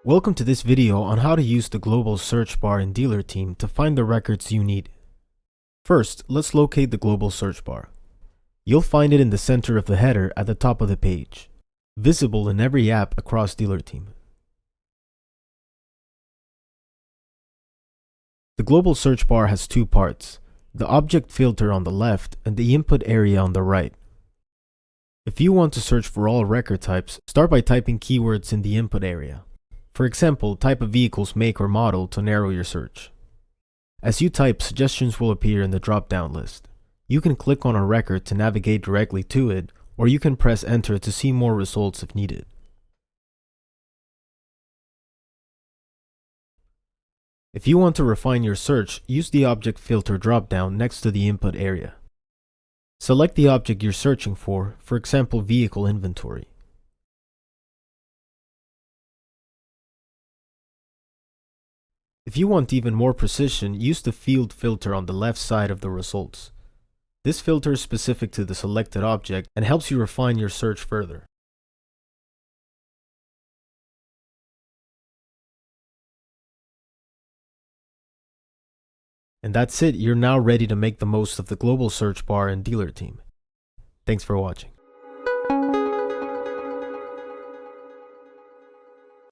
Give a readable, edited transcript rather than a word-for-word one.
Welcome to this video on how to use the global search bar in DealerTeam to find the records you need. First, let's locate the global search bar. You'll find it in the center of the header at the top of the page, visible in every app across DealerTeam. The global search bar has two parts, the object filter on the left and the input area on the right. If you want to search for all record types, start by typing keywords in the input area. For example, type a vehicle's make or model to narrow your search. As you type, suggestions will appear in the drop-down list. You can click on a record to navigate directly to it, or you can press enter to see more results if needed. If you want to refine your search, use the object filter drop-down next to the input area. Select the object you're searching for example vehicle inventory. If you want even more precision, use the field filter on the left side of the results. This filter is specific to the selected object and helps you refine your search further. And that's it, you're now ready to make the most of the global search bar in DealerTeam. Thanks for watching.